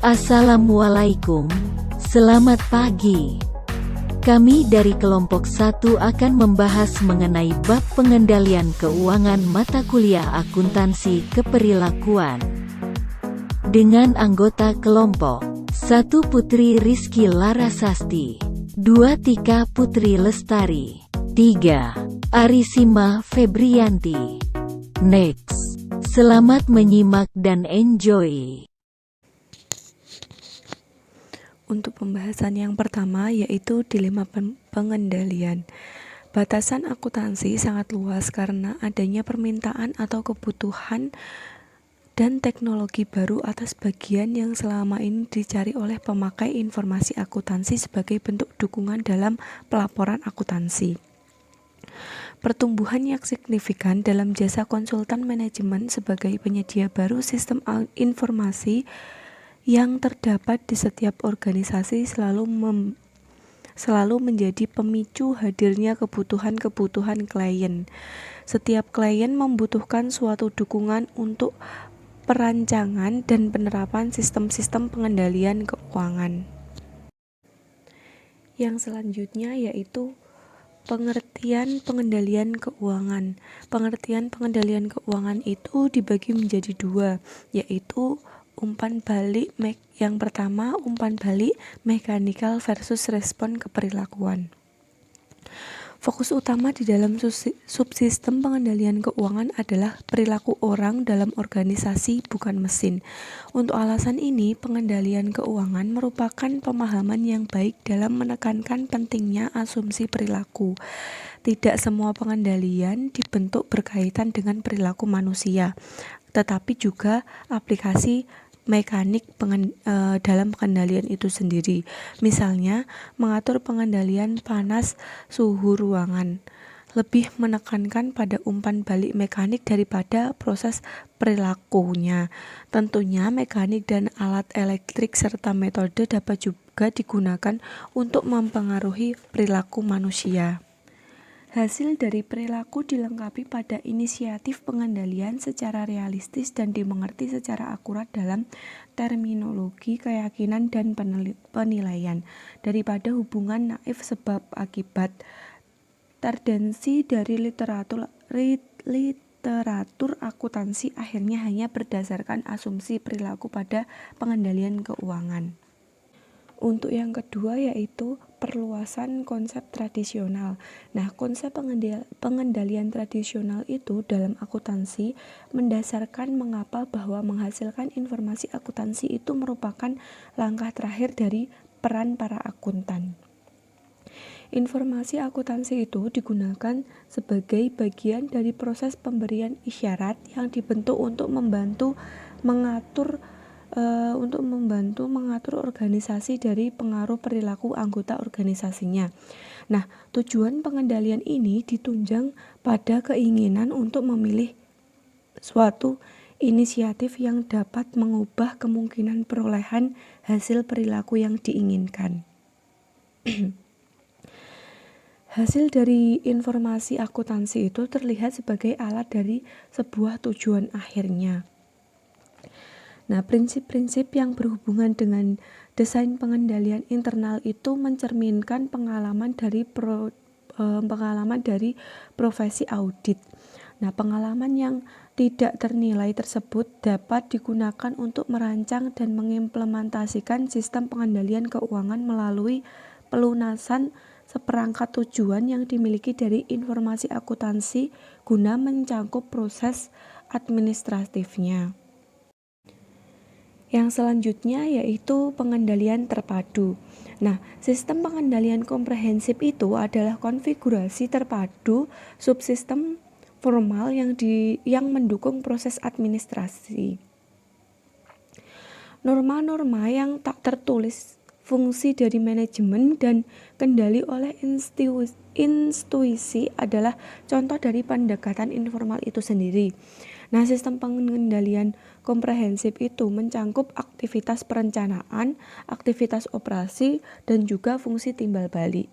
Assalamualaikum, selamat pagi. Kami dari kelompok 1 akan membahas mengenai bab pengendalian keuangan mata kuliah akuntansi keperilakuan. Dengan anggota kelompok 1 Putri Rizky Larasasti, 2 Tika Putri Lestari, 3 Arisima Febrianti. Next, selamat menyimak dan enjoy. Untuk pembahasan yang pertama yaitu dilema pengendalian. Batasan akuntansi sangat luas karena adanya permintaan atau kebutuhan dan teknologi baru atas bagian yang selama ini dicari oleh pemakai informasi akuntansi sebagai bentuk dukungan dalam pelaporan akuntansi. Pertumbuhan yang signifikan dalam jasa konsultan manajemen sebagai penyedia baru sistem informasi yang terdapat di setiap organisasi selalu menjadi pemicu hadirnya kebutuhan-kebutuhan klien. Setiap klien membutuhkan suatu dukungan untuk perancangan dan penerapan sistem-sistem pengendalian keuangan. Yang selanjutnya yaitu pengertian pengendalian keuangan. Pengertian pengendalian keuangan itu dibagi menjadi dua, yaitu umpan balik yang pertama, umpan balik mekanikal versus respon keperilakuan. Fokus utama di dalam subsistem pengendalian keuangan adalah perilaku orang dalam organisasi, bukan mesin. Untuk alasan ini, pengendalian keuangan merupakan pemahaman yang baik dalam menekankan pentingnya asumsi perilaku. Tidak semua pengendalian dibentuk berkaitan dengan perilaku manusia, tetapi juga aplikasi mekanik dalam pengendalian itu sendiri. Misalnya, mengatur pengendalian panas suhu ruangan lebih menekankan pada umpan balik mekanik daripada proses perilakunya. Tentunya mekanik dan alat elektrik serta metode dapat juga digunakan untuk mempengaruhi perilaku manusia. Hasil dari perilaku dilengkapi pada inisiatif pengendalian secara realistis dan dimengerti secara akurat dalam terminologi keyakinan dan penilaian, daripada hubungan naif sebab akibat. Tendensi dari literatur akuntansi akhirnya hanya berdasarkan asumsi perilaku pada pengendalian keuangan. Untuk yang kedua yaitu perluasan konsep tradisional. Nah, konsep pengendalian tradisional itu dalam akuntansi mendasarkan mengapa bahwa menghasilkan informasi akuntansi itu merupakan langkah terakhir dari peran para akuntan. Informasi akuntansi itu digunakan sebagai bagian dari proses pemberian isyarat yang dibentuk untuk membantu mengatur organisasi dari pengaruh perilaku anggota organisasinya. Nah, tujuan pengendalian ini ditunjang pada keinginan untuk memilih suatu inisiatif yang dapat mengubah kemungkinan perolehan hasil perilaku yang diinginkan. Hasil dari informasi akuntansi itu terlihat sebagai alat dari sebuah tujuan akhirnya. Nah, prinsip-prinsip yang berhubungan dengan desain pengendalian internal itu mencerminkan pengalaman dari profesi audit. Nah, pengalaman yang tidak ternilai tersebut dapat digunakan untuk merancang dan mengimplementasikan sistem pengendalian keuangan melalui pelunasan seperangkat tujuan yang dimiliki dari informasi akuntansi guna mencangkup proses administratifnya. Yang selanjutnya yaitu pengendalian terpadu. Nah, sistem pengendalian komprehensif itu adalah konfigurasi terpadu subsistem formal yang mendukung proses administrasi. Norma-norma yang tak tertulis, fungsi dari manajemen dan kendali oleh institusi adalah contoh dari pendekatan informal itu sendiri. Nah, sistem pengendalian komprehensif itu mencangkup aktivitas perencanaan, aktivitas operasi, dan juga fungsi timbal balik.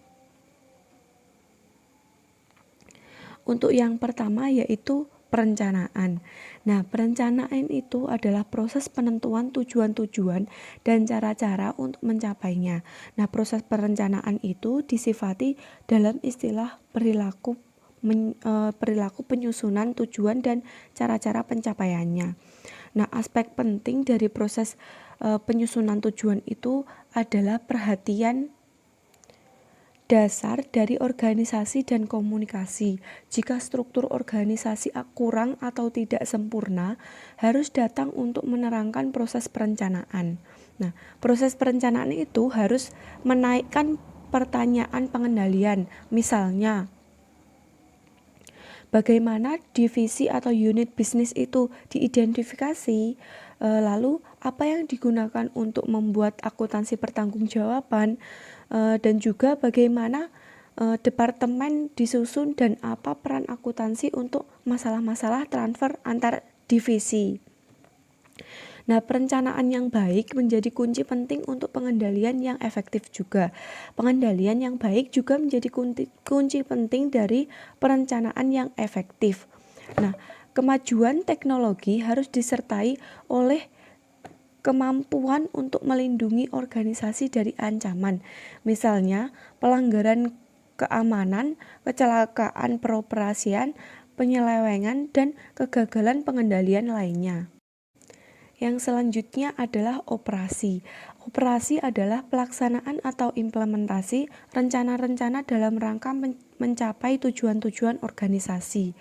Untuk yang pertama yaitu perencanaan. Nah, perencanaan itu adalah proses penentuan tujuan-tujuan dan cara-cara untuk mencapainya. Nah, proses perencanaan itu disifati dalam istilah perilaku penyusunan tujuan dan cara-cara pencapaiannya. Nah, aspek penting dari proses penyusunan tujuan itu adalah perhatian dasar dari organisasi dan komunikasi. Jika struktur organisasi kurang atau tidak sempurna, harus datang untuk menerangkan proses perencanaan. Nah, proses perencanaan itu harus menaikkan pertanyaan pengendalian. Misalnya, bagaimana divisi atau unit bisnis itu diidentifikasi, lalu apa yang digunakan untuk membuat akuntansi pertanggungjawaban, dan juga bagaimana departemen disusun dan apa peran akuntansi untuk masalah-masalah transfer antar divisi. Nah, perencanaan yang baik menjadi kunci penting untuk pengendalian yang efektif juga. Pengendalian yang baik juga menjadi kunci penting dari perencanaan yang efektif. Nah, kemajuan teknologi harus disertai oleh kemampuan untuk melindungi organisasi dari ancaman. Misalnya, pelanggaran keamanan, kecelakaan peroperasian, penyelewengan, dan kegagalan pengendalian lainnya. Yang selanjutnya adalah operasi. Operasi adalah pelaksanaan atau implementasi rencana-rencana dalam rangka mencapai tujuan-tujuan organisasi.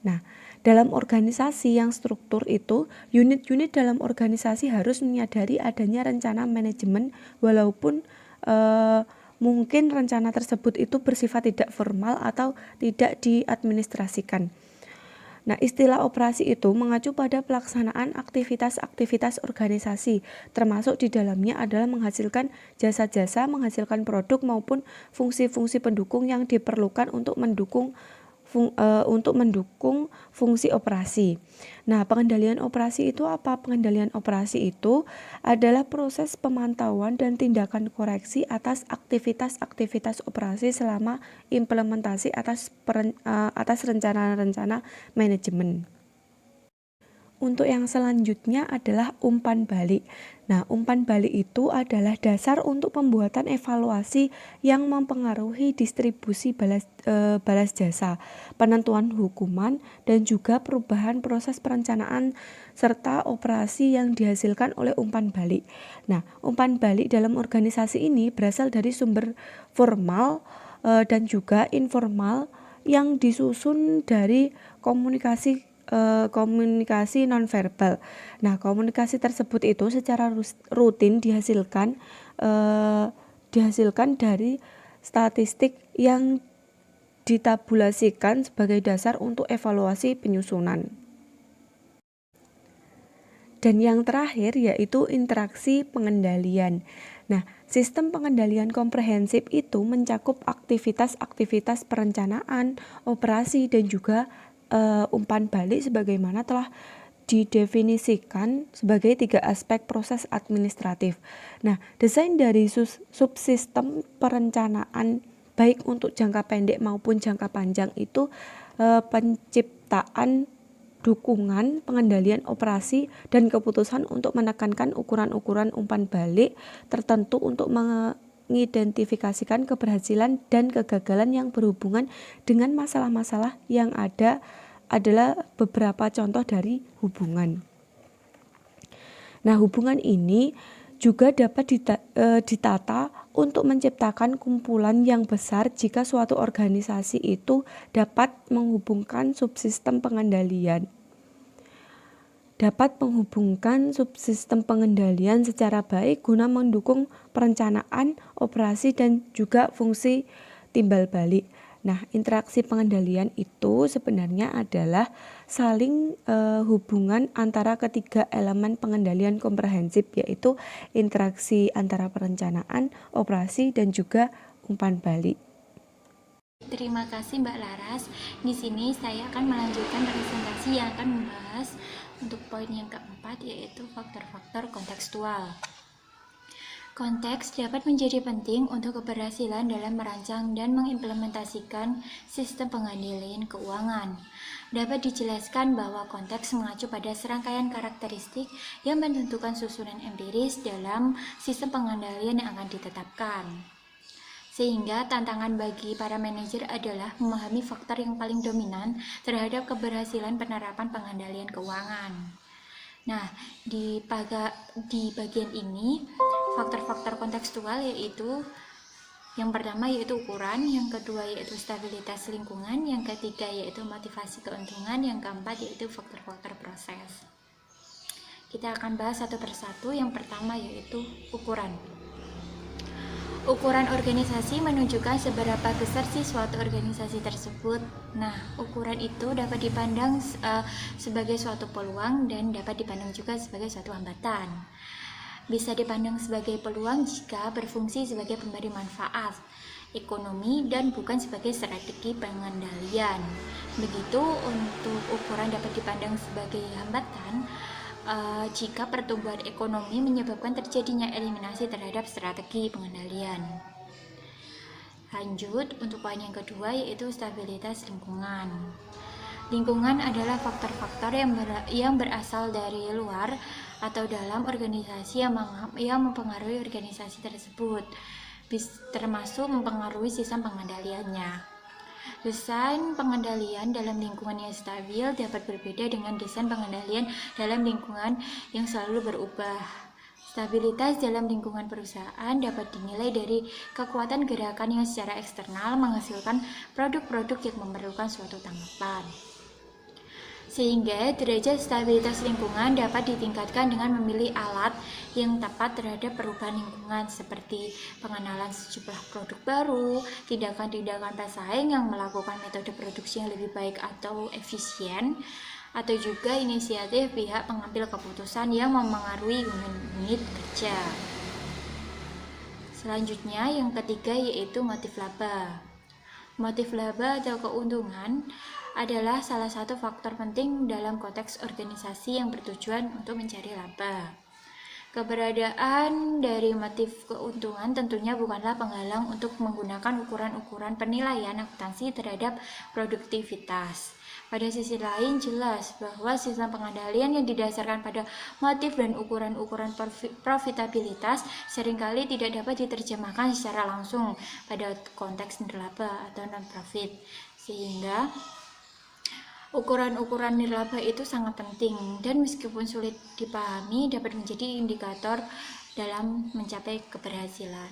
Nah, dalam organisasi yang struktur itu, unit-unit dalam organisasi harus menyadari adanya rencana manajemen walaupun mungkin rencana tersebut itu bersifat tidak formal atau tidak diadministrasikan. Nah, istilah operasi itu mengacu pada pelaksanaan aktivitas-aktivitas organisasi, termasuk di dalamnya adalah menghasilkan jasa-jasa, menghasilkan produk maupun fungsi-fungsi pendukung yang diperlukan untuk mendukung fungsi operasi. Nah, pengendalian operasi itu apa? Pengendalian operasi itu adalah proses pemantauan dan tindakan koreksi atas aktivitas-aktivitas operasi selama implementasi atas rencana-rencana manajemen. Untuk yang selanjutnya adalah umpan balik. Nah, umpan balik itu adalah dasar untuk pembuatan evaluasi yang mempengaruhi distribusi balas jasa, penentuan hukuman, dan juga perubahan proses perencanaan serta operasi yang dihasilkan oleh umpan balik. Nah, umpan balik dalam organisasi ini berasal dari sumber formal dan juga informal yang disusun dari komunikasi nonverbal. Nah, komunikasi tersebut itu secara rutin dihasilkan dari statistik yang ditabulasikan sebagai dasar untuk evaluasi penyusunan. Dan yang terakhir yaitu interaksi pengendalian. Nah, sistem pengendalian komprehensif itu mencakup aktivitas-aktivitas perencanaan, operasi, dan juga umpan balik sebagaimana telah didefinisikan sebagai 3 aspek proses administratif. Nah, desain dari subsistem perencanaan baik untuk jangka pendek maupun jangka panjang itu penciptaan dukungan, pengendalian operasi, dan keputusan untuk menekankan ukuran-ukuran umpan balik tertentu untuk mengidentifikasikan keberhasilan dan kegagalan yang berhubungan dengan masalah-masalah yang ada adalah beberapa contoh dari hubungan. Nah, hubungan ini juga dapat ditata untuk menciptakan kumpulan yang besar jika suatu organisasi itu dapat menghubungkan subsistem pengendalian secara baik guna mendukung perencanaan, operasi, dan juga fungsi timbal balik. Nah, interaksi pengendalian itu sebenarnya adalah saling hubungan antara ketiga elemen pengendalian komprehensif, yaitu interaksi antara perencanaan, operasi, dan juga umpan balik. Terima kasih Mbak Laras. Di sini saya akan melanjutkan presentasi yang akan membahas untuk poin yang keempat, yaitu faktor-faktor kontekstual. Konteks dapat menjadi penting untuk keberhasilan dalam merancang dan mengimplementasikan sistem pengendalian keuangan. Dapat dijelaskan bahwa konteks mengacu pada serangkaian karakteristik yang menentukan susunan empiris dalam sistem pengendalian yang akan ditetapkan. Sehingga tantangan bagi para manajer adalah memahami faktor yang paling dominan terhadap keberhasilan penerapan pengendalian keuangan. Nah, di bagian ini, faktor-faktor kontekstual yaitu yang pertama yaitu ukuran, yang kedua yaitu stabilitas lingkungan, yang ketiga yaitu motivasi keuntungan, yang keempat yaitu faktor-faktor proses. Kita akan bahas satu persatu. Yang pertama yaitu ukuran. Ukuran organisasi menunjukkan seberapa besar sih suatu organisasi tersebut. Nah, ukuran itu dapat dipandang sebagai suatu peluang dan dapat dipandang juga sebagai suatu hambatan. Bisa dipandang sebagai peluang jika berfungsi sebagai pemberi manfaat ekonomi dan bukan sebagai strategi pengendalian. Begitu untuk ukuran dapat dipandang sebagai hambatan jika pertumbuhan ekonomi menyebabkan terjadinya eliminasi terhadap strategi pengendalian. Lanjut, untuk poin yang kedua yaitu stabilitas lingkungan. Lingkungan adalah faktor-faktor yang berasal dari luar atau dalam organisasi yang mempengaruhi organisasi tersebut, termasuk mempengaruhi sistem pengendaliannya. Desain pengendalian dalam lingkungan yang stabil dapat berbeda dengan desain pengendalian dalam lingkungan yang selalu berubah. Stabilitas dalam lingkungan perusahaan dapat dinilai dari kekuatan gerakan yang secara eksternal menghasilkan produk-produk yang memerlukan suatu tanggapan. Sehingga derajat stabilitas lingkungan dapat ditingkatkan dengan memilih alat yang tepat terhadap perubahan lingkungan seperti pengenalan sejumlah produk baru, tindakan-tindakan pesaing yang melakukan metode produksi yang lebih baik atau efisien, atau juga inisiatif pihak pengambil keputusan yang memengaruhi unit kerja. Selanjutnya yang ketiga yaitu motif laba. Motif laba atau keuntungan adalah salah satu faktor penting dalam konteks organisasi yang bertujuan untuk mencari laba. Keberadaan dari motif keuntungan tentunya bukanlah penghalang untuk menggunakan ukuran-ukuran penilaian akuntansi terhadap produktivitas. Pada sisi lain, jelas bahwa sistem pengendalian yang didasarkan pada motif dan ukuran-ukuran profitabilitas seringkali tidak dapat diterjemahkan secara langsung pada konteks nirlaba atau non-profit, sehingga ukuran-ukuran nirlaba itu sangat penting dan meskipun sulit dipahami dapat menjadi indikator dalam mencapai keberhasilan.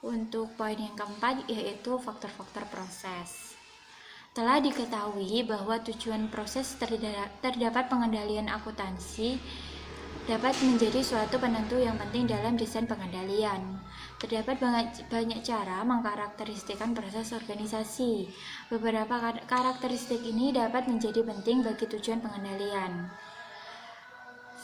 Untuk poin yang keempat yaitu faktor-faktor proses. Telah diketahui bahwa tujuan proses terdapat pengendalian akuntansi dapat menjadi suatu penentu yang penting dalam desain pengendalian. Terdapat banyak cara mengkarakteristikkan proses organisasi. Beberapa karakteristik ini dapat menjadi penting bagi tujuan pengendalian.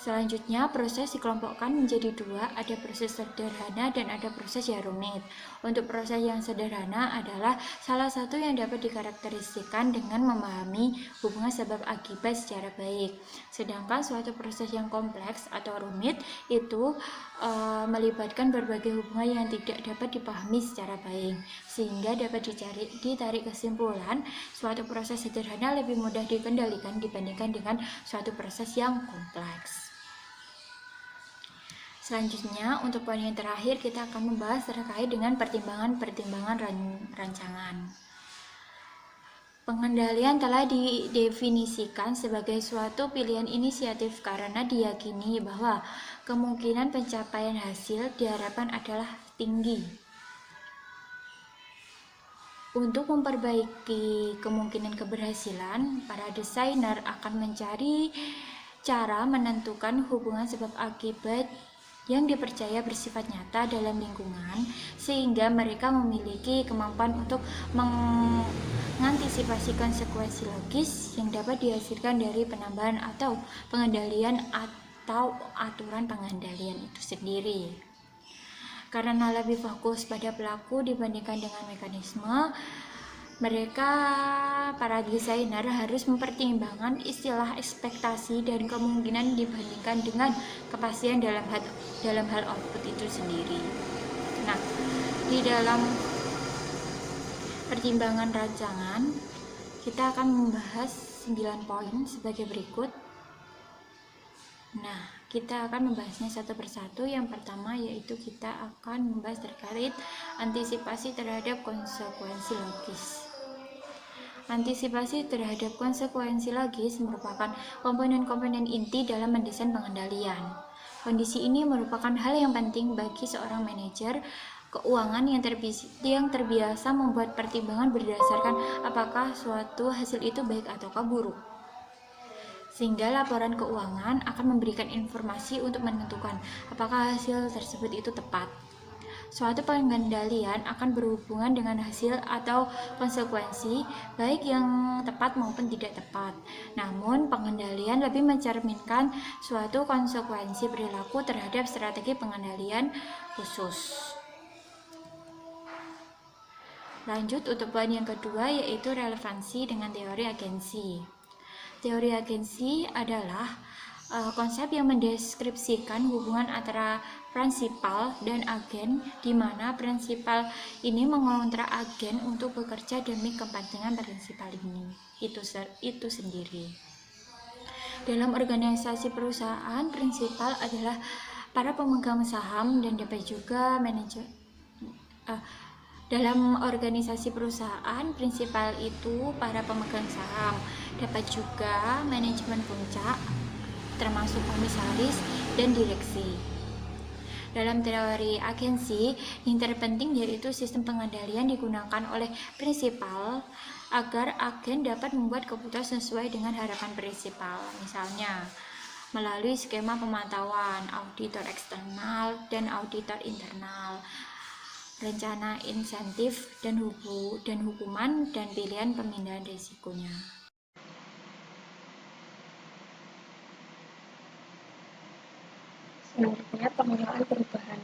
Selanjutnya, proses dikelompokkan menjadi dua, ada proses sederhana dan ada proses yang rumit. Untuk proses yang sederhana adalah salah satu yang dapat dikarakteristikkan dengan memahami hubungan sebab akibat secara baik. Sedangkan suatu proses yang kompleks atau rumit itu melibatkan berbagai hubungan yang tidak dapat dipahami secara baik, sehingga dapat ditarik kesimpulan suatu proses sederhana lebih mudah dikendalikan dibandingkan dengan suatu proses yang kompleks. Selanjutnya, untuk poin yang terakhir kita akan membahas terkait dengan pertimbangan-pertimbangan rancangan. Pengendalian telah didefinisikan sebagai suatu pilihan inisiatif karena diyakini bahwa kemungkinan pencapaian hasil diharapkan adalah tinggi. Untuk memperbaiki kemungkinan keberhasilan, para desainer akan mencari cara menentukan hubungan sebab akibat yang dipercaya bersifat nyata dalam lingkungan, sehingga mereka memiliki kemampuan untuk mengantisipasi konsekuensi logis yang dapat dihasilkan dari penambahan atau pengendalian atau aturan pengendalian itu sendiri. Karena lebih fokus pada pelaku dibandingkan dengan mekanisme, Mereka, para desainer, harus mempertimbangkan istilah ekspektasi dan kemungkinan dibandingkan dengan kepastian dalam hal output itu sendiri. Nah, di dalam pertimbangan rancangan, kita akan membahas 9 poin sebagai berikut. Nah, kita akan membahasnya satu persatu. Yang pertama yaitu kita akan membahas terkait antisipasi terhadap konsekuensi logis. Antisipasi terhadap konsekuensi logis merupakan komponen-komponen inti dalam mendesain pengendalian. Kondisi ini merupakan hal yang penting bagi seorang manajer keuangan yang terbiasa membuat pertimbangan berdasarkan apakah suatu hasil itu baik ataukah buruk. Sehingga laporan keuangan akan memberikan informasi untuk menentukan apakah hasil tersebut itu tepat. Suatu pengendalian akan berhubungan dengan hasil atau konsekuensi, baik yang tepat maupun tidak tepat. Namun, pengendalian lebih mencerminkan suatu konsekuensi perilaku terhadap strategi pengendalian khusus. Lanjut untuk poin yang kedua, yaitu relevansi dengan teori agensi. Teori agensi adalah konsep yang mendeskripsikan hubungan antara prinsipal dan agen, di mana prinsipal ini mengontrak agen untuk bekerja demi kepentingan prinsipal ini itu sendiri. Dalam organisasi perusahaan, prinsipal adalah para pemegang saham dan dapat juga dalam organisasi perusahaan, prinsipal itu para pemegang saham, dapat juga manajemen puncak, termasuk komisaris dan direksi. Dalam teori agensi, yang terpenting yaitu sistem pengendalian digunakan oleh prinsipal agar agen dapat membuat keputusan sesuai dengan harapan prinsipal. Misalnya, melalui skema pemantauan, auditor eksternal dan auditor internal, rencana insentif dan hukuman dan pilihan pemindahan risikonya. Selanjutnya, pengelolaan perubahan.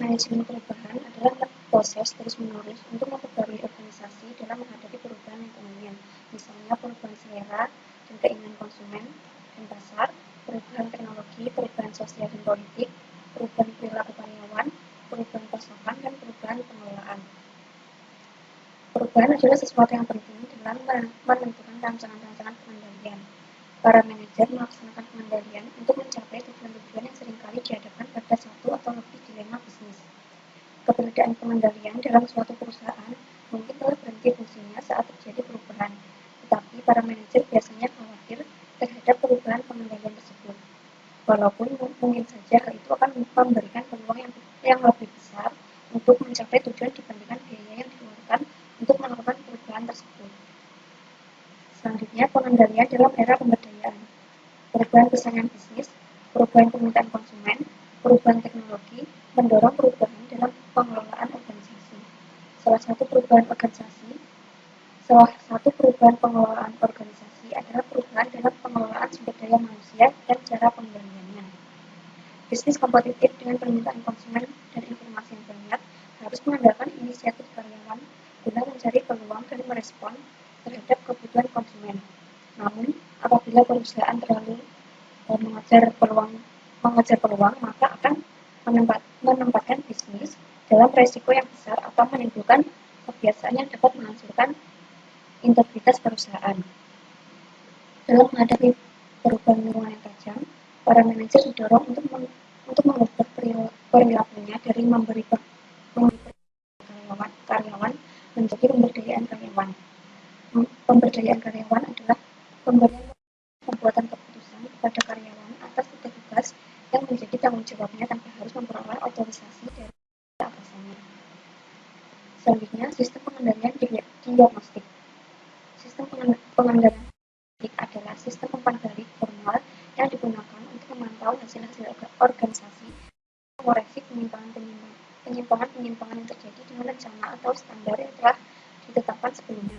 Manajemen perubahan adalah proses terus-menerus untuk memperbarui organisasi dalam menghadapi perubahan lingkungannya, misalnya perubahan selera dan keinginan konsumen dan pasar, perubahan teknologi, perubahan sosial dan politik, perubahan perilaku karyawan, perubahan pasokan, dan perubahan pengelolaan. Perubahan adalah sesuatu yang penting dalam menentukan rancangan-rancangan pengendalian. Para manajer melaksanakan pengendalian untuk mencapai tujuan-tujuan yang seringkali dihadapkan pada satu atau lebih dilema bisnis. Keberadaan pengendalian dalam suatu perusahaan mungkin telah berhenti fungsinya saat terjadi perubahan, tetapi para manajer biasanya khawatir terhadap perubahan pengendalian tersebut. Walaupun mungkin saja hal itu akan memberikan peluang yang lebih besar untuk mencapai tujuan dibandingkan biaya yang dikeluarkan untuk melakukan perubahan tersebut. Selanjutnya, pengendalian dalam era pemberdayaan. Perubahan persaingan bisnis, perubahan permintaan konsumen, perubahan teknologi, mendorong perubahan dalam pengelolaan organisasi. Salah satu perubahan pengelolaan organisasi adalah perubahan dalam pengelolaan sumber daya manusia dan cara pengendaliannya. Bisnis kompetitif dengan permintaan konsumen dan informasi yang banyak harus mengandalkan inisiatif karyawan guna mencari peluang dan merespon terhadap kebutuhan konsumen. Namun, apabila perusahaan terlalu mengejar peluang, maka akan menempatkan bisnis dalam resiko yang besar atau menimbulkan kebiasaan yang dapat menghancurkan integritas perusahaan. Dalam menghadapi perubahan lingkungan yang tajam, para manajer didorong untuk mengubah perilakunya dari memberi karyawan menjadi pemberdayaan karyawan. Pemberdayaan karyawan adalah pemberian pembuatan keputusan kepada karyawan atas tugas yang menjadi tanggung jawabnya tanpa harus memperoleh otorisasi dari atasannya. Selanjutnya, sistem pengendalian diagnostik. Sistem pengendalian diagnostik adalah sistem umpan balik formal yang digunakan untuk memantau hasil-hasil organisasi, mengoreksi penyimpangan yang terjadi dengan rencana atau standar yang telah ditetapkan sebelumnya.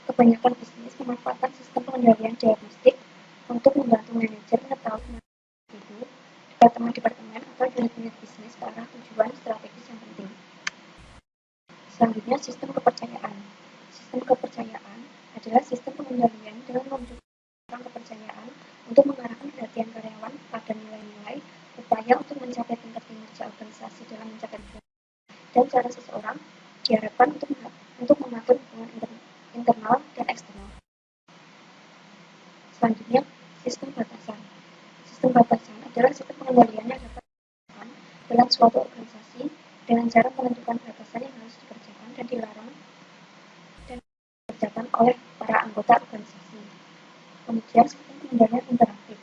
Kebanyakan bisnis memanfaatkan sistem pengendalian diagnostik untuk membantu manajer mengetahui individu, departemen-departemen atau unit-unit bisnis ke arah tujuan strategis yang penting. Selanjutnya, sistem kepercayaan. Sistem kepercayaan adalah sistem pengendalian dengan mewujudkan kepercayaan untuk mengarahkan perhatian karyawan pada nilai-nilai, upaya untuk mencapai tingkat kinerja organisasi dalam mencapai tujuan, dan cara seseorang diharapkan untuk mengatur hubungan internal dan eksternal. Selanjutnya, sistem batasan. Sistem batasan adalah sistem pengendalian yang dapat dilakukan dalam suatu organisasi dengan cara menentukan batasan yang harus dikerjakan dan dilarang dan dikerjakan oleh para anggota organisasi. Kemudian, sistem pengendalian interaktif.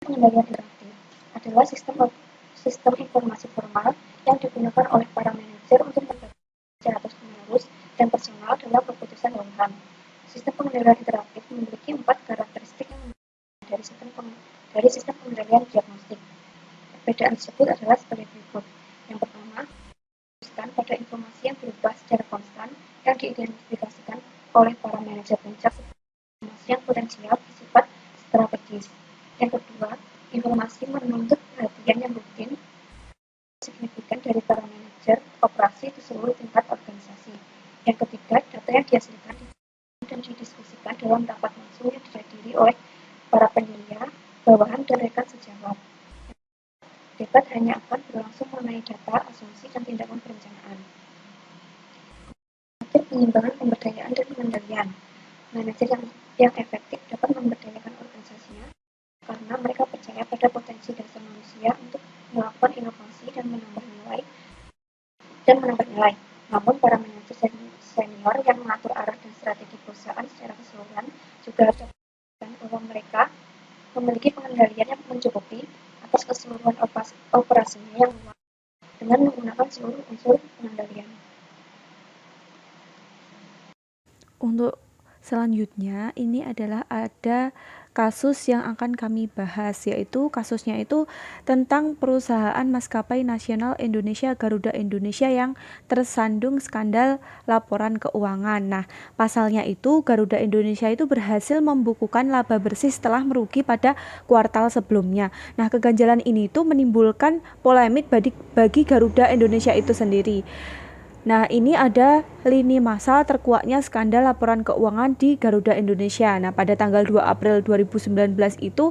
Pengendalian interaktif adalah sistem informasi formal yang digunakan oleh para manajer untuk membantu secara terus-menerus dan personal dalam keputusan bawahan. Sistem pengendalian interaktif memiliki 4 karakteristik yang dari sistem pengendalian diagnostik. Perbedaan tersebut adalah sebagai berikut. Yang pertama, fokuskan pada informasi yang berubah secara konstan yang diidentifikasikan oleh para manajer puncak sebagai informasi yang potensial bersifat strategis. Yang kedua, informasi menuntut perhatian yang rutin signifikan dari para manajer operasi di seluruh tingkat organisasi. Yang ketiga, data yang dihasilkan dan didiskusikan dalam rapat langsung yang dihadiri oleh para penyelia, bawahan, dan rekan sejawat. Debat hanya akan berlangsung mengenai data, asumsi, dan tindakan perencanaan. Pengembangan pemberdayaan dan pengendalian. Manajer yang efektif dapat memberdayakan organisasinya karena mereka percaya pada potensi dasar manusia untuk melakukan inovasi dan menambah nilai. Namun, para manajer senior yang mengatur arah dan strategi perusahaan secara keseluruhan juga harus memastikan bahwa mereka memiliki pengendalian yang mencukupi atas keseluruhan operasinya yang luas dengan menggunakan seluruh unsur pengendalian. Untuk selanjutnya, ini adalah ada kasus yang akan kami bahas, yaitu kasusnya itu tentang perusahaan maskapai nasional Indonesia Garuda Indonesia yang tersandung skandal laporan keuangan. Nah, pasalnya itu Garuda Indonesia itu berhasil membukukan laba bersih setelah merugi pada kuartal sebelumnya. Nah, keganjalan ini tuh menimbulkan polemik bagi Garuda Indonesia itu sendiri. Nah, ini ada lini masa terkuaknya skandal laporan keuangan di Garuda Indonesia. Nah, pada tanggal 2 April 2019 itu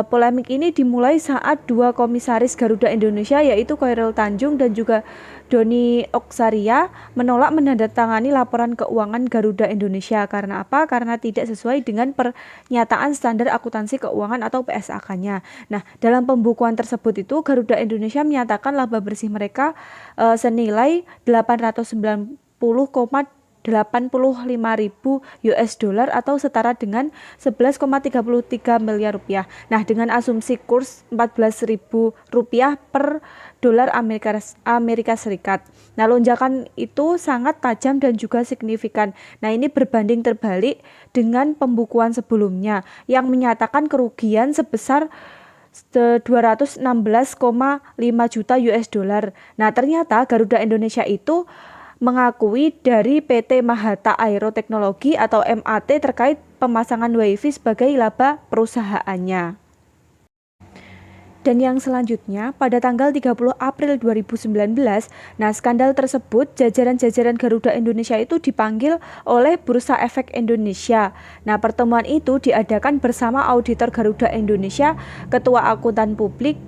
polemik ini dimulai saat 2 komisaris Garuda Indonesia yaitu Khairul Tanjung dan juga Doni Oksaria menolak menandatangani laporan keuangan Garuda Indonesia. Karena apa? Karena tidak sesuai dengan pernyataan standar akuntansi keuangan atau PSAK-nya. Nah, dalam pembukuan tersebut itu Garuda Indonesia menyatakan laba bersih mereka senilai 890,85 ribu US dollar atau setara dengan 11,33 miliar rupiah. Nah, dengan asumsi kurs 14.000 rupiah per dolar Amerika Serikat. Nah, lonjakan itu sangat tajam dan juga signifikan. Nah, ini berbanding terbalik dengan pembukuan sebelumnya yang menyatakan kerugian sebesar 216,5 juta US dollar. Nah, ternyata Garuda Indonesia itu mengakui dari PT Mahata Aero Teknologi atau MAT terkait pemasangan WiFi sebagai laba perusahaannya. Dan yang selanjutnya, pada tanggal 30 April 2019, nah skandal tersebut jajaran-jajaran Garuda Indonesia itu dipanggil oleh Bursa Efek Indonesia. Nah, pertemuan itu diadakan bersama auditor Garuda Indonesia, Ketua Akuntan Publik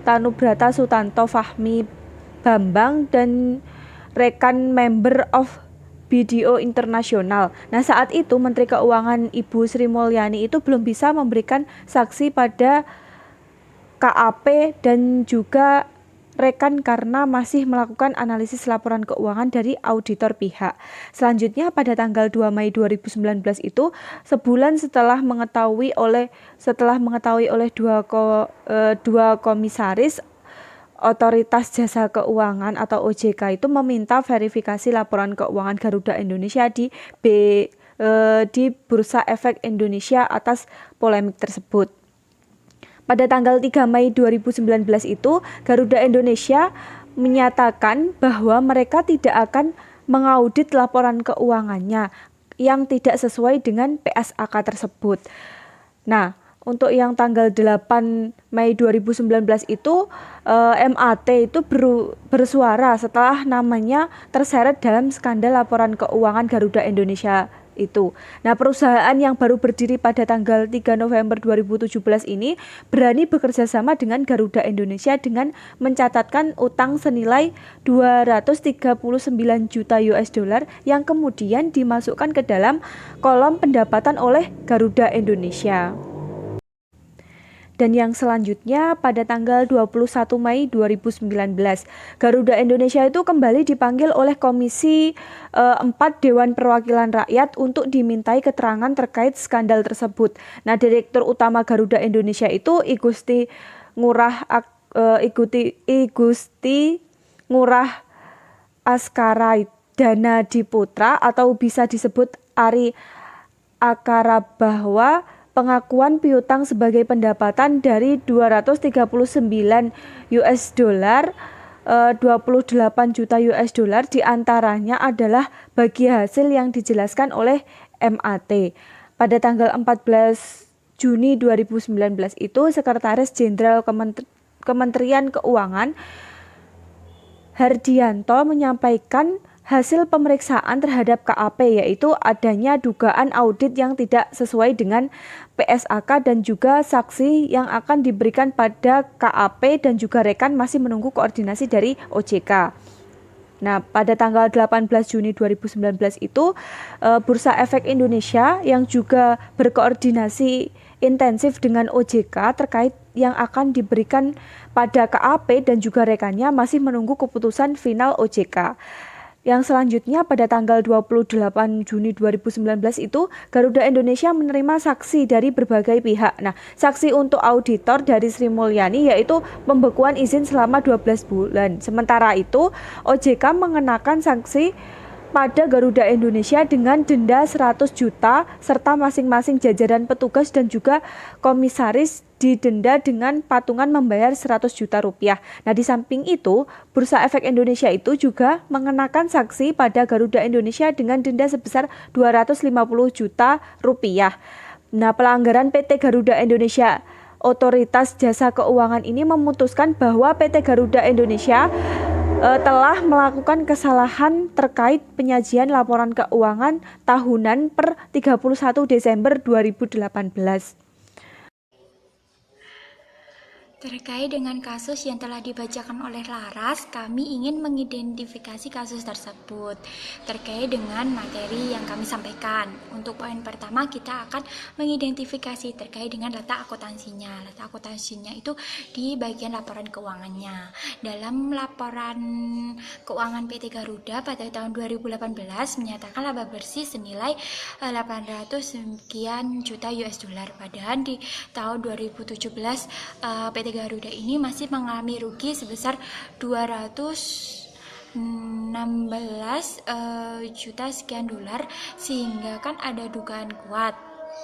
Tanubrata Sutanto Fahmi Bambang dan rekan member of BDO Internasional. Nah, saat itu Menteri Keuangan Ibu Sri Mulyani itu belum bisa memberikan saksi pada KAP dan juga rekan karena masih melakukan analisis laporan keuangan dari auditor pihak. Selanjutnya pada tanggal 2 Mei 2019 itu sebulan setelah mengetahui oleh dua komisaris Otoritas Jasa Keuangan atau OJK itu meminta verifikasi laporan keuangan Garuda Indonesia di Bursa Efek Indonesia atas polemik tersebut. Pada tanggal 3 Mei 2019 itu Garuda Indonesia menyatakan bahwa mereka tidak akan mengaudit laporan keuangannya yang tidak sesuai dengan PSAK tersebut. Nah, Untuk yang tanggal 8 Mei 2019 itu MAT itu bersuara setelah namanya terseret dalam skandal laporan keuangan Garuda Indonesia itu. Nah, perusahaan yang baru berdiri pada tanggal 3 November 2017 ini berani bekerja sama dengan Garuda Indonesia dengan mencatatkan utang senilai 239 juta US dollar yang kemudian dimasukkan ke dalam kolom pendapatan oleh Garuda Indonesia. Dan yang selanjutnya pada tanggal 21 Mei 2019, Garuda Indonesia itu kembali dipanggil oleh Komisi 4 Dewan Perwakilan Rakyat untuk dimintai keterangan terkait skandal tersebut. Nah, Direktur Utama Garuda Indonesia itu Igusti Ngurah Askara Dana Diputra atau bisa disebut Ari Akara bahwa pengakuan piutang sebagai pendapatan dari 239 US dollar 28 juta US dollar diantaranya adalah bagi hasil yang dijelaskan oleh MAT. Pada tanggal 14 Juni 2019 itu Sekretaris Jenderal Kementerian Keuangan Hardianto menyampaikan hasil pemeriksaan terhadap KAP, yaitu adanya dugaan audit yang tidak sesuai dengan PSAK dan juga saksi yang akan diberikan pada KAP dan juga rekan masih menunggu koordinasi dari OJK. Nah, pada tanggal 18 Juni 2019 itu Bursa Efek Indonesia yang juga berkoordinasi intensif dengan OJK terkait yang akan diberikan pada KAP dan juga rekannya masih menunggu keputusan final OJK. Yang selanjutnya pada tanggal 28 Juni 2019 itu Garuda Indonesia menerima saksi dari berbagai pihak. Nah, saksi untuk auditor dari Sri Mulyani yaitu pembekuan izin selama 12 bulan. Sementara itu OJK mengenakan sanksi pada Garuda Indonesia dengan denda 100 juta serta masing-masing jajaran petugas dan juga komisaris didenda dengan patungan membayar 100 juta rupiah. Nah, di samping itu, Bursa Efek Indonesia itu juga mengenakan sanksi pada Garuda Indonesia dengan denda sebesar 250 juta rupiah. Nah, pelanggaran PT Garuda Indonesia Otoritas Jasa Keuangan ini memutuskan bahwa PT Garuda Indonesia telah melakukan kesalahan terkait penyajian laporan keuangan tahunan per 31 Desember 2018. Terkait dengan kasus yang telah dibacakan oleh Laras, kami ingin mengidentifikasi kasus tersebut terkait dengan materi yang kami sampaikan. Untuk poin pertama, kita akan mengidentifikasi terkait dengan letak akuntansinya. Letak akuntansinya itu di bagian laporan keuangannya. Dalam laporan keuangan PT Garuda pada tahun 2018 menyatakan laba bersih senilai 800 sekian juta US dollar. Padahal di tahun 2017 PT Garuda ini masih mengalami rugi sebesar 216 juta sekian dolar, sehingga kan ada dugaan kuat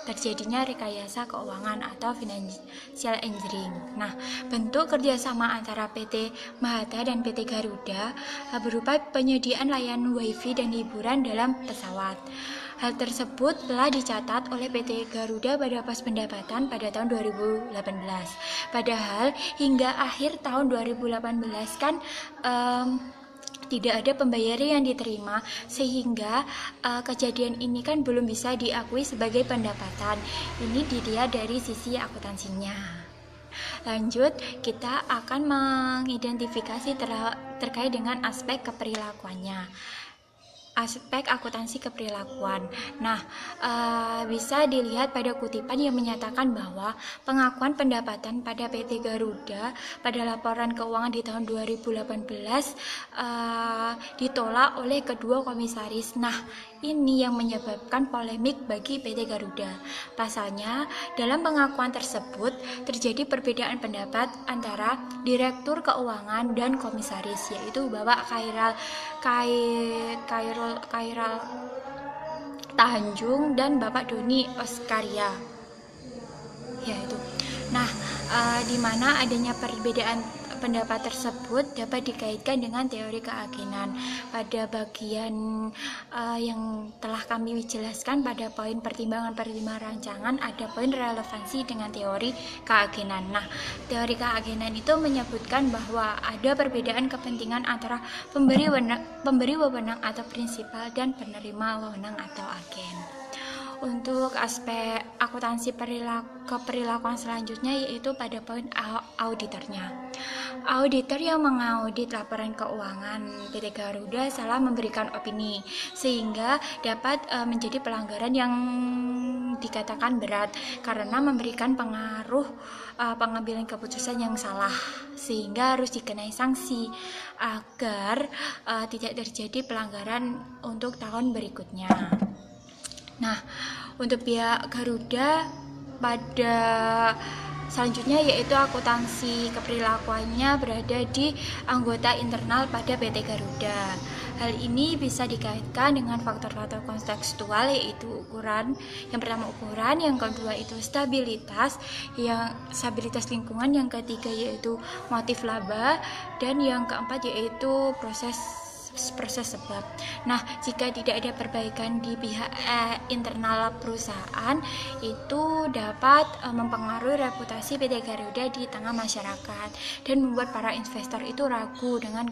terjadinya rekayasa keuangan atau financial engineering. Nah, bentuk kerjasama antara PT Mahata dan PT Garuda berupa penyediaan layanan WiFi dan hiburan dalam pesawat. Hal tersebut telah dicatat oleh PT Garuda pada pos pendapatan pada tahun 2018. Padahal hingga akhir tahun 2018 kan tidak ada pembayaran yang diterima, sehingga kejadian ini kan belum bisa diakui sebagai pendapatan. Ini dilihat dari sisi akuntansinya. Lanjut, kita akan mengidentifikasi terkait dengan aspek keperilakuannya. Aspek akuntansi keperilakuan. Nah, bisa dilihat pada kutipan yang menyatakan bahwa pengakuan pendapatan pada PT Garuda pada laporan keuangan di tahun 2018 ditolak oleh kedua komisaris. Nah, ini yang menyebabkan polemik bagi PT Garuda. Pasalnya, dalam pengakuan tersebut terjadi perbedaan pendapat antara Direktur Keuangan dan komisaris, yaitu Bapak Khairul Tanjung dan Bapak Doni Oskaria. Yaitu. Nah, di mana adanya perbedaan pendapat tersebut dapat dikaitkan dengan teori keagenan. Pada bagian yang telah kami jelaskan pada poin pertimbangan-pertimbangan rancangan, ada poin relevansi dengan teori keagenan. Nah, teori keagenan itu menyebutkan bahwa ada perbedaan kepentingan antara pemberi wewenang atau prinsipal dan penerima wewenang atau agen. Untuk aspek akuntansi keperilakuan selanjutnya yaitu pada poin auditornya. Auditor yang mengaudit laporan keuangan PT Garuda salah memberikan opini sehingga dapat menjadi pelanggaran yang dikatakan berat karena memberikan pengaruh pengambilan keputusan yang salah, sehingga harus dikenai sanksi agar tidak terjadi pelanggaran untuk tahun berikutnya. Nah, untuk pihak Garuda pada selanjutnya yaitu akuntansi keperilakuannya berada di anggota internal pada PT Garuda. Hal ini bisa dikaitkan dengan faktor-faktor kontekstual yaitu ukuran. Yang pertama ukuran, yang kedua itu stabilitas lingkungan, yang ketiga yaitu motif laba, dan yang keempat yaitu proses sebab. Nah, jika tidak ada perbaikan di pihak internal perusahaan, itu dapat mempengaruhi reputasi PT Garuda di tengah masyarakat dan membuat para investor itu ragu dengan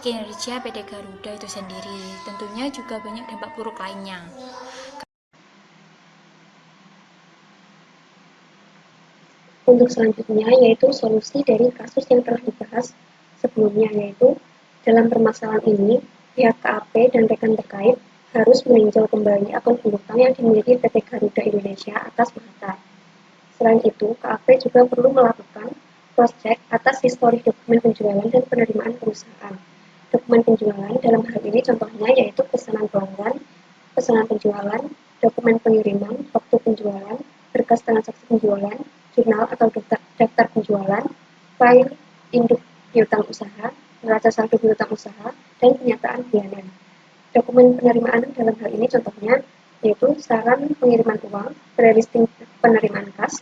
kinerja PT Garuda itu sendiri. Tentunya juga banyak dampak buruk lainnya. Untuk selanjutnya yaitu solusi dari kasus yang telah dibahas sebelumnya, yaitu dalam permasalahan ini, pihak KAP dan rekan terkait harus meninjau kembali akun piutang yang dimiliki PT Garuda Indonesia atas Mahata. Selain itu, KAP juga perlu melakukan cross-check atas histori dokumen penjualan dan penerimaan perusahaan. Dokumen penjualan dalam hal ini contohnya yaitu pesanan pelanggan, pesanan penjualan, dokumen pengiriman, waktu penjualan, berkas transaksi penjualan, jurnal atau daftar penjualan, file induk piutang usaha, neraca saldo piutang usaha, dan penyataan bulanan. Dokumen penerimaan dalam hal ini contohnya yaitu saran pengiriman uang, prelisting penerimaan kas,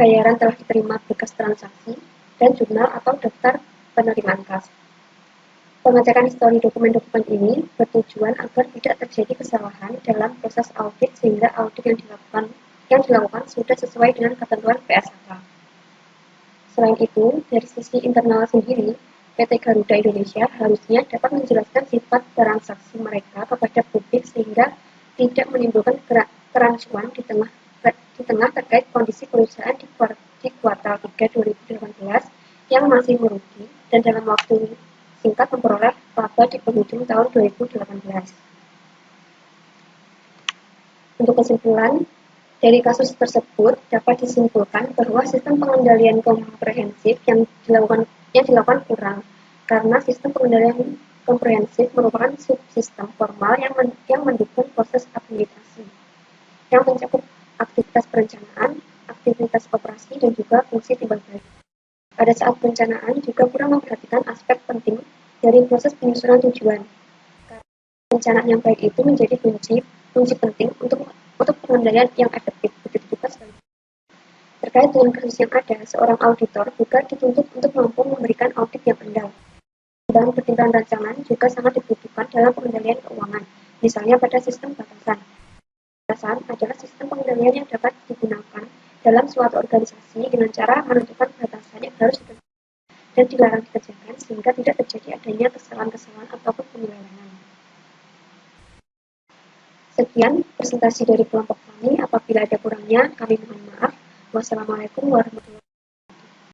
bayaran telah diterima berkas transaksi, dan jurnal atau daftar penerimaan kas. Pengecekan histori dokumen-dokumen ini bertujuan agar tidak terjadi kesalahan dalam proses audit sehingga audit yang dilakukan sudah sesuai dengan ketentuan PSAK. Selain itu, dari sisi internal sendiri, PT Garuda Indonesia harusnya dapat menjelaskan sifat transaksi mereka kepada publik sehingga tidak menimbulkan kerancuan di tengah terkait kondisi perusahaan di kuartal 3 2018 yang masih merugi dan dalam waktu singkat memperoleh laba di penghujung tahun 2018. Untuk kesimpulan, dari kasus tersebut dapat disimpulkan bahwa sistem pengendalian komprehensif yang dilakukan kurang, karena sistem pengendalian komprehensif merupakan subsistem formal yang mendukung proses administrasi, yang mencakup aktivitas perencanaan, aktivitas operasi, dan juga fungsi timbal balik. Pada saat perencanaan juga kurang memperhatikan aspek penting dari proses penyusunan tujuan. Perencanaan yang baik itu menjadi kunci penting untuk pengendalian yang efektif. Begitu juga sebaliknya. Terkait dengan kasus yang ada, seorang auditor juga dituntut untuk mampu memberikan audit yang andal. Pertimbangan rancangan juga sangat dibutuhkan dalam pengendalian keuangan, misalnya pada sistem batasan. Batasan adalah sistem pengendalian yang dapat digunakan dalam suatu organisasi dengan cara menentukan batasan yang harus dikerjakan dan dilarang dikerjakan sehingga tidak terjadi adanya kesalahan-kesalahan ataupun penyelewengan. Sekian presentasi dari kelompok kami. Apabila ada kurangnya, kami mohon maaf. Wassalamualaikum warahmatullahi wabarakatuh.